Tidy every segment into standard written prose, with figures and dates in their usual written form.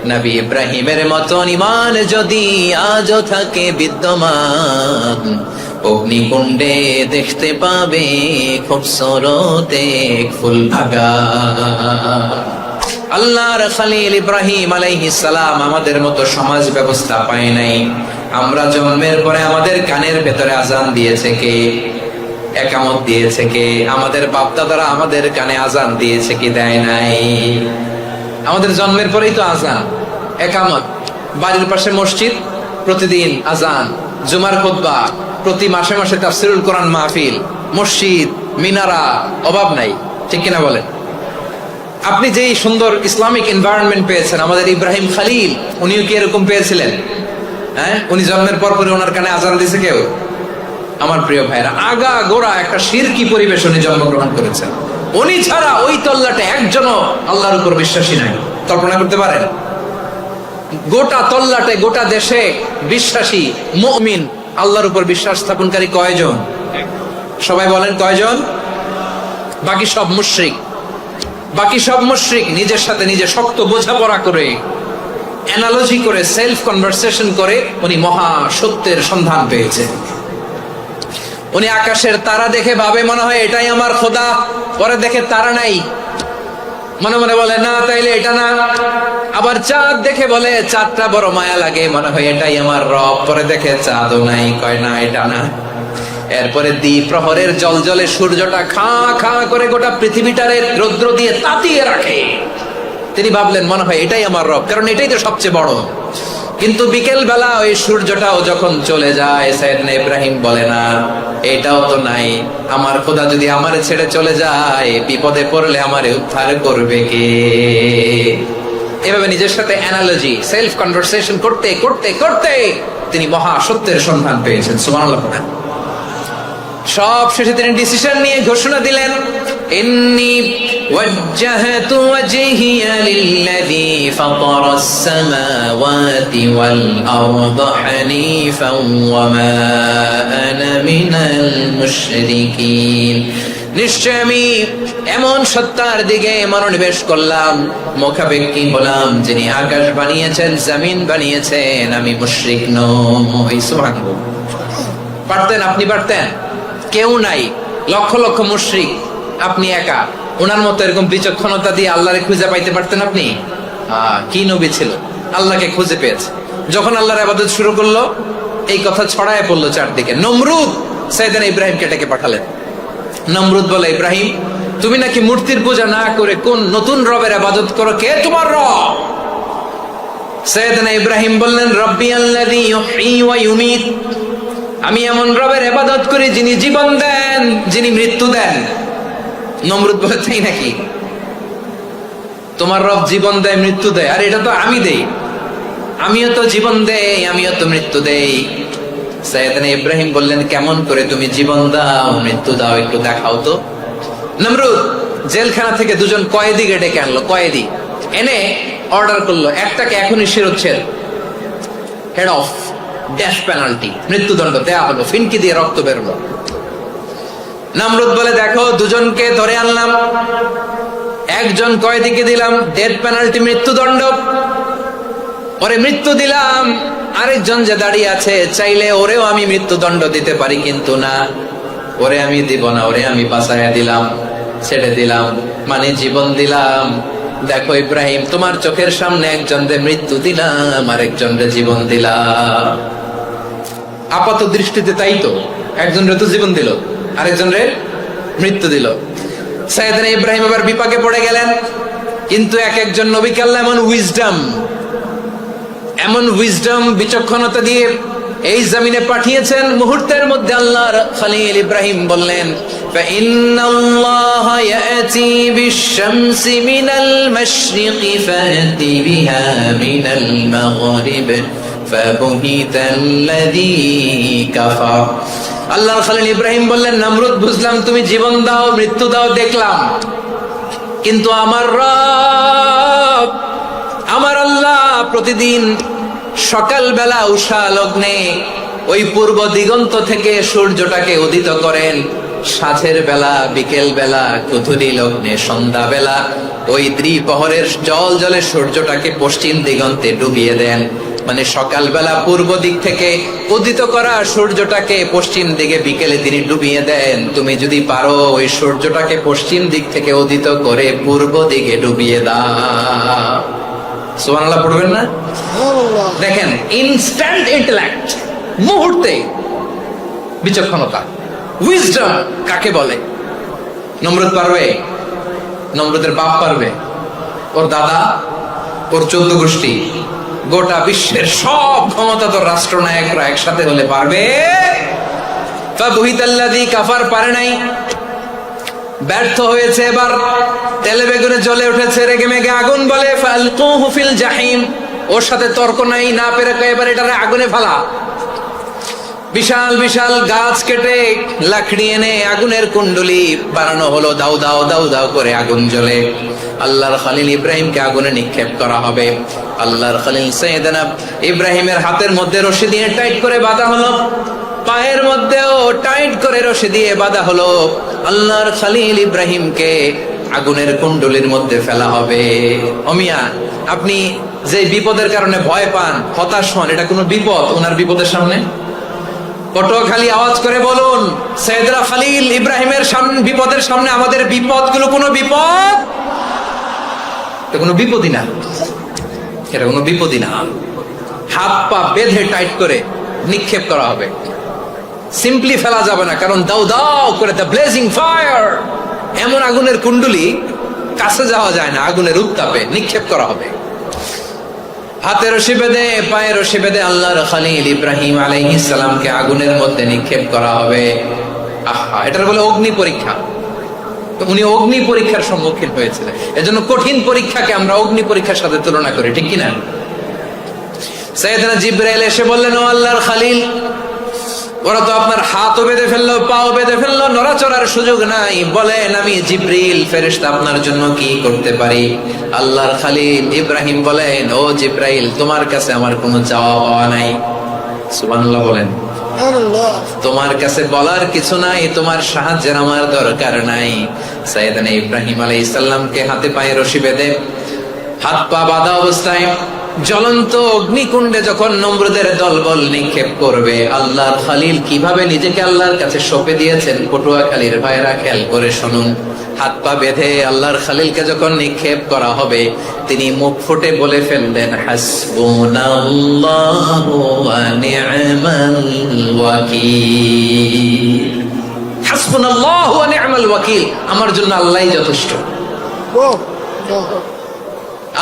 নবী ইব্রাহিমের মতন ঈমান যদি আজও থাকে বিদ্যমান, অগ্নিকুণ্ডে দেখতে পাবে খুবসুরত এক ফুল ভাগা। আল্লাহর খলিল ইব্রাহিম আলাইহিস সালাম আমাদের মতো সমাজ ব্যবস্থা পায় নাই। আমরা জন্মের পরে আমাদের কানের ভেতরে আজান দিয়েছে কে? একামত দিয়েছে কে? আমাদের বাপ-দাদারা আমাদের কানে আজান দিয়েছে কি? দেয় নাই। আমাদের জন্মের পরেই তো আজান, একামত, বাড়ির পাশে মসজিদ, প্রতিদিন আজান, জুমার খুতবা, প্রতি মাসে মাসে তাফসীরুল কোরআন মাহফিল, মসজিদ, মিনারা, অভাব নাই। ঠিক কিনা বলেন? আপনি যেই সুন্দর ইসলামিক এনভায়রনমেন্ট পেয়েছেন, আমাদের ইব্রাহিম খলিল উনিও কি এরকম পেয়েছিলেন? হ্যাঁ, উনি জন্মের পর পরে ওনার কানে আজান দিয়েছে কেউ? আমার প্রিয় ভাইরা, আগা গোড়া একটা শিরকি পরিবেশ উনি জন্মগ্রহণ করেছেন। উনি ছাড়া ওই তল্লাটে একজনও আল্লাহর উপর বিশ্বাসী নাই। কল্পনা করতে পারেন? গোটা তল্লাটে, গোটা দেশে বিশ্বাসী মুমিন, আল্লাহর উপর বিশ্বাস স্থাপনকারী কয়জন? সবাই বলেন কয়জন? বাকি সব মুশরিক। বাকি সব মুশরিক নিজের সাথে নিজে শক্ত বোঝাপড়া করে, অ্যানালজি করে, সেলফ কনভারসেশন করে উনি মহা সত্যের সন্ধান পেয়েছে। উনি আকাশের তারা দেখে ভাবে মনে হয় এটাই আমার খোদা, পরে দেখে তারা নাই, মনে মনে বলে না তাইলে এটা না। আবার চাঁদ দেখে বলে চাঁদটা বড় মায়া লাগে, মনে হয় এটাই আমার রব, পরে দেখে চাঁদও নাই, কয় না এটা না। এরপরে দ্বিপ্রহরের জলজলে সূর্যটা খা খা করে গোটা পৃথিবীটারে রৌদ্র দিয়ে তাতিয়ে রাখে। তিনি ভাবলেন মনে হয় এটাই আমার রব, কারণ এটাই তো সবচেয়ে বড়। কিন্তু বিকেল বেলা ওই সূর্যটাও যখন চলে যায়, সাইয়েদনা ইব্রাহিম বলে না এটাও তো নাই, আমার খোদা যদি আমারে ছেড়ে চলে যায়, বিপদে পড়লে আমারে উদ্ধার করবে কে? এভাবে নিজের সাথে অ্যানালজি, সেলফ কনভারসেশন করতে করতে করতে তিনি মহা সত্যের সন্ধান পেয়েছেন। সুবহানাল্লাহ। সব শেষে তিনি ডিসিশন নিয়ে ঘোষণা দিলেন, ইন্নী ওয়াজ্জাহতু ওয়াজহিয়া লিল্লাযী ফাতারাস সামাওয়াতি ওয়াল আরদা হানিফান ওয়া মা আনা মিনাল মুশরিকিন। নিশ্চয় আমি এমন সত্তার দিকে মনোনিবেশ করলাম, মুখাপেক্ষী হলাম, যিনি আকাশ বানিয়েছেন, জমিন বানিয়েছেন, আমি মুশরিক নই। সুবহানাল্লাহ। পারতেন? আপনি পারতেন? কেউ নাই, লক্ষ লক্ষ মুশরিক, আপনি একা। ওনার মতো এরকম বিচক্ষণতা দিয়ে আল্লাহরে খুঁজে পাইতে পারতেন আপনি? কি নবী ছিল, আল্লাহকে খুঁজে পেয়েছে। যখন আল্লাহর ইবাদত শুরু করলো, এই কথা ছড়ায় পড়লো চারদিকে। নমরুদ সাইয়েদনা ইব্রাহিমকে ডেকে পাঠালেন। নমরুদ বলে, ইব্রাহিম তুমি নাকি মূর্তির পূজা না করে কোন নতুন রবের ইবাদত করো, কে তোমার রব? সাইয়েদনা ইব্রাহিম বললেন, রব্বি আল্লাযী ইউহয়ী ওয়া ইউমীত, আমি এমন রবের ইবাদত করি যিনি জীবন দেন, যিনি মৃত্যু দেন। নমরুদ বলে, তাই নাকি? তোমার রব জীবন দেয়, মৃত্যু দেয়, আর এটা তো আমি দেই, আমিও তো জীবন দেই, আমিও তো মৃত্যু দেই। সাইয়েদনা ইব্রাহিম বললেন, কেমন করে তুমি জীবন দাও, মৃত্যু দাও, একটু দেখাও তো। নমরুদ জেলখানা থেকে দুজন কয়েদিকে ডেকে আনলো। কয়েদি এনে অর্ডার করলো, একটাকে এখনই শিরোচ্ছেদ, হেড অফ, ডেথ পেনাল্টি, মৃত্যুদণ্ড দেয়া হলো, ফিনকি দিয়ে রক্ত বেরোলো। নমরুদ বলে, দেখো দুজনকে ধরে আনলাম, একজন কয়েদিকে দিলাম ডেথ পেনাল্টি, মৃত্যুদণ্ড, ওরে মৃত্যু দিলাম, আরেকজন যে দাঁড়িয়ে আছে, চাইলে ওরেও আমি মৃত্যুদণ্ড দিতে পারি, কিন্তু না, ওরে আমি দিব না, ওরে আমি বাঁচাইয়া দিলাম, ছেড়ে দিলাম, মানে জীবন দিলাম। দেখো ইব্রাহিম, তোমার চোখের সামনে একজনরে মৃত্যু দিলাম, আরেকজনরে জীবন দিলাম। আপাত দৃষ্টিতে তাই তো, একজনরে তো জীবন দিল, আরেকজনরে মৃত্যু দিল। সাইয়েদনা ইব্রাহিম আবার বিপাকে পড়ে গেলেন। কিন্তু এক একজন নবীকে আল্লাহ এমন উইজডম বিচক্ষণতা দিয়ে এই জমিনে পাঠিয়েছেন, মুহূর্তের মধ্যে আল্লাহর খলিল ইব্রাহিম বললেন, ফাইন্নাল্লাহা ইয়াতি বিশ-শামসি মিনাল মাশরিকি ফাতি বিহা মিনাল মাগরিব ফাবুহিতাল্লাযী কাফার। আল্লাহর খলিল ইব্রাহিম বললেন, নমরুদ বুঝলাম তুমি জীবন দাও, মৃত্যু দাও, দেখলাম, কিন্তু আমার রব, আমার আল্লাহ প্রতিদিন সকালবেলা উষা লগ্নে ওই পূর্ব দিগন্ত থেকে সূর্যটাকে উদিত করেন, সাঁঝের বেলা, বিকেল বেলা, কুথুরি লগ্নে, সন্ধ্যা বেলা ওই দ্বিপ্রহরের জল জলে সূর্যটাকে পশ্চিম দিগন্তে ডুবিয়ে দেন। মানে সকালবেলা পূর্ব দিক থেকে উদিত করা সূর্যটাকে পশ্চিম দিকে বিকেলে তিনি ডুবিয়ে দেন। তুমি যদি পারো ওই সূর্যটাকে পশ্চিম দিক থেকে উদিত করে পূর্ব দিকে ডুবিয়ে দাও। সুবহানাল্লাহ পড়বেন না? দেখেন, ইনস্ট্যান্ট ইন্টেলেক্ট, মুহূর্তে বিচক্ষণতা, উইজডম কাকে বলে? নমরুদ পারবে? নমরুদের বাপ পারবে? ওর দাদা, ওর 14 গোষ্ঠী, গোটা বিশ্বের সব ক্ষমতাধর রাষ্ট্রনায়করা একসাথে হলে পারবে? ফাবুহিতাল্লাযী কাফার, পারে নাই, ব্যর্থ হয়েছে। এবার তেলে বেগুনে জ্বলে উঠেছে, রেগে মেগে আগুন বলে ফালকুহু ফিল জাহিম। ওর সাথে তর্ক নাই, না পেরে এবার এটারে আগুনে ফেলা। বিশাল বিশাল গাছ কেটে লাকড়ি এনে আগুনের কুণ্ডলি বানানো হলো, দাউ দাউ দাউ দাউ করে আগুন জ্বলে। আল্লাহর খলিল ইব্রাহিমকে আগুনে নিক্ষেপ করা হবে। আল্লাহর খলিল সাইয়েদনা ইব্রাহিমের হাতের মধ্যে রশি দিয়ে টাইট করে বাঁধা হলো, পায়ের মধ্যেও টাইট করে রশি দিয়ে বাঁধা হলো। আল্লাহর খলিল ইব্রাহিমকে আগুনের কুণ্ডলির মধ্যে ফেলা হবে। অমিয়া, আপনি যে বিপদের কারণে ভয় পান, হতাশ হন, এটা কোনো বিপদ ওনার বিপদের সামনে? পটুয়াখালী আওয়াজ করে বলুন, সাইয়েদনা খলিল ইব্রাহিমের সামনে, বিপদের সামনে আমাদের বিপদগুলো কোনো বিপদ? এটা কোনো বিপদই না, এটা কোনো বিপদই না। হাত পা বেঁধে টাইট করে নিক্ষেপ করা হবে, সিম্পলি ফেলা যাবে না, কারণ দাউ দাউ করে দ্য ব্লেজিং ফায়ার, এমন আগুনের কুণ্ডলি, কাছে যাওয়া যায় না, আগুনের উত্তাপে নিক্ষেপ করা হবে। হাতে রশি বেঁধে, পায়ে রশি বেঁধে আল্লাহর খলিল ইব্রাহিম আলাইহিস সালামকে আগুনের মধ্যে নিক্ষেপ করা হবে। আহা, এটার বলে অগ্নি পরীক্ষা। তো উনি অগ্নি পরীক্ষার সম্মুখীন হয়েছিলেন। এজন্য কঠিন পরীক্ষাকে আমরা অগ্নি পরীক্ষার সাথে তুলনা করি, ঠিক কিনা? সাইয়েদনা জিবরাইল এসে বললেন, ও আল্লাহর খলিল, ওরা তো আপনার হাতও বেঁধে ফেললো, পাও বেঁধে ফেললো, নড়াচড়ার সুযোগ নাই, বলেন আমি জিবরিল ফেরেশতা আপনার জন্য কি করতে পারি? আল্লাহর খলিল ইব্রাহিম বলেন, ও জিবরাইল, তোমার কাছে আমার কোনো চাওয়া পাওয়া নাই। সুবহানাল্লাহ বলেন। তোমার কাছে বলার কিছু নাই, তোমার সাহায্যের আমার দরকার নাই। সাইয়েদনা ইব্রাহিম আলাইহিস সালামকে হাতে পায়ে রশি বেঁধে, হাত পা বাঁধা অবস্থায় জ্বলন্ত অগ্নিকুণ্ডে যখন নমরুদের দলবল নিক্ষেপ করবে, আল্লাহর খলিল কিভাবে নিজেকে আল্লাহর কাছে সঁপে দিয়েছেন, পটুয়াখালীর ভাইরা খেয়াল করে শুনুন। হাত পা বেঁধে আল্লাহর খলিলকে যখন নিক্ষেপ করা হবে, তিনি মুখ ফুটে বলে ফেললেন, হাসবুনাল্লাহু ওয়া নি'মাল ওয়াকিল। হাসবুনাল্লাহু ওয়া নি'মাল ওয়াকিল, আমার জন্য আল্লাহই যথেষ্ট,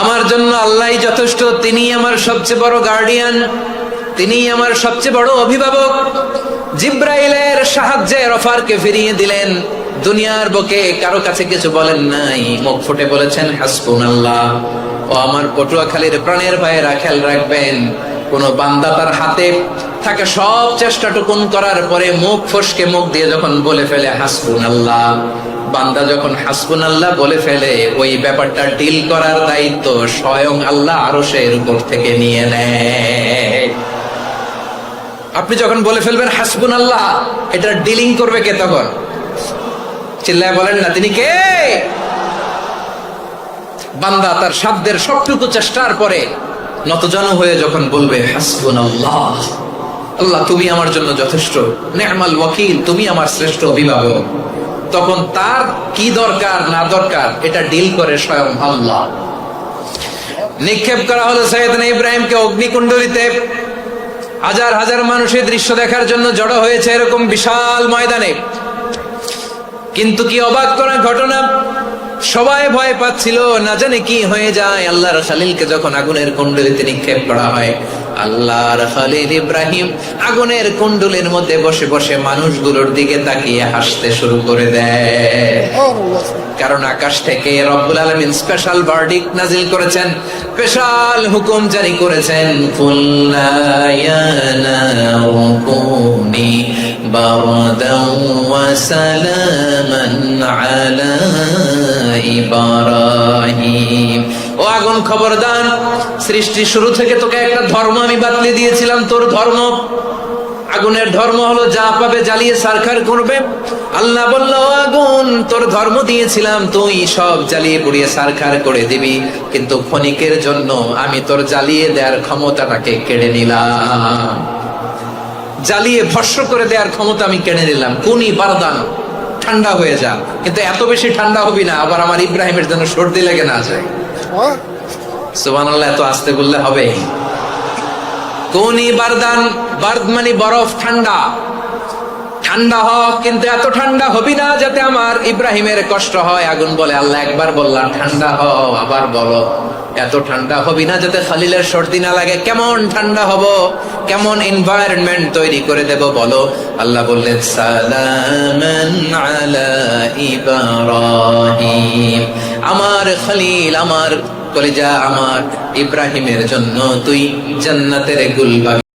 আমার জন্য আল্লাহই যথেষ্ট। তিনি আমার সবচেয়ে বড় গার্ডিয়ান, তিনি আমার সবচেয়ে বড় অভিভাবক। জিব্রাইলের সাহায্যে অফারকে ফিরিয়ে দিলেন, দুনিয়ার বুকে কারো কাছে কিছু বলেন নাই, মুখ ফুটে বলেছেন হাসবুনাল্লাহ। ও আমার পটুয়াখালীর প্রাণের ভাইয়েরা, খেয়াল রাখবেন, কোন বান্দা তার হাতে থাকে সব চেষ্টাটুকুন করার পরে মুখ ফসকে মুখ দিয়ে যখন বলে ফেলে হাসবুনাল্লাহ, বান্দা যখন হাসবুনাল্লাহ বলে ফেলে, ওই ব্যাপারটা ডিল করার দায়িত্ব স্বয়ং আল্লাহ আরশের উপর থেকে নিয়ে নেয়। আপনি যখন বলে ফেলবেন হাসবুনাল্লাহ, এটা ডিলিং করবে কে তখন? চিল্লায় বলেন না, তিনি কে? বান্দা তার সাধ্যের সবটুকু চেষ্টার পরে নতজানু হয়ে যখন বলবে হাসবুনাল্লাহ, আল্লাহ তুমি আমার জন্য যথেষ্ট, নি'মাল ওয়াকিল, তুমি আমার শ্রেষ্ঠ অভিভাবক, তখন তার কি দরকার না দরকার এটা ডিল করে স্বয়ং আল্লাহ। নিক্ষেপ করা হলো সাইয়েদনা ইব্রাহিমকে অগ্নিকুণ্ডলিতে। হাজার হাজার মানুষের দৃশ্য দেখার জন্য জড়ো হয়েছে এরকম বিশাল ময়দানে। কিন্তু কি অবাক করা ঘটনা, সবাই ভয় পাচ্ছিল, না জানে কি হয়ে যায়। আল্লাহর খলিলকে যখন আগুনের কুণ্ডলিতে নিক্ষেপ করা হয়, আল্লাহর খলিল ইব্রাহিম আগুনের কুণ্ডলীর মধ্যে বসে বসে মানুষগুলোর দিকে তাকিয়ে হাসতে শুরু করে দেয়। কারণ আকাশ থেকে রব্বুল আলামিন স্পেশাল ভার্ডিক্ট নাজিল করেছেন, স্পেশাল হুকুম জারি করেছেন, কুল্লা ইয়া নারু কুনি বারদান ওয়া সালামান আলা ইব্রাহিম। ও আগুন, খবরদার, সৃষ্টি শুরু থেকে তোকে একটা ধর্ম আমি বাতলে দিয়েছিলাম, তোর ধর্ম আগুনের ধর্ম হলো যা পাবে জ্বালিয়ে সারখার করবে। আল্লাহ বলল, আগুন তোর ধর্ম দিয়েছিলাম তুই সব জ্বালিয়ে পুড়িয়ে সারখার করে দিবি, কিন্তু ক্ষণিকের জন্য আমি তোর জ্বালিয়ে দেওয়ার ক্ষমতাটাকে কেড়ে নিলাম, জ্বালিয়ে ভস্ম করে দেওয়ার ক্ষমতা আমি কেড়ে নিলাম। কুনি বারদান, ঠান্ডা হয়ে যা, কিন্তু এত বেশি ঠান্ডা হবি না আবার আমার ইব্রাহিমের জন্য সর্দি লেগে না যায়। সুবহানাল্লাহ, এত আস্তে বললে হবে? কুনি বারদান, বারদ মানে বরফ, ঠান্ডা, ঠান্ডা হ, কিন্তু এত ঠান্ডা হবি না যাতে আমার ইব্রাহিমের কষ্ট হয়। আগুন বলে, আল্লাহ একবার বললাম ঠান্ডা হ, আবার বলো এত ঠান্ডা হবি না যাতে খলিলের সর্দি না লাগে। কেমন ঠান্ডা হব, কেমন এনভায়রনমেন্ট তৈরি করে দেব বলো? আল্লাহ বললেন, সালামান আলা ইব্রাহিম, আমার খলিল, আমার কলিজা, আমার ইব্রাহিমের জন্য তুই জান্নাতের গুলবাগ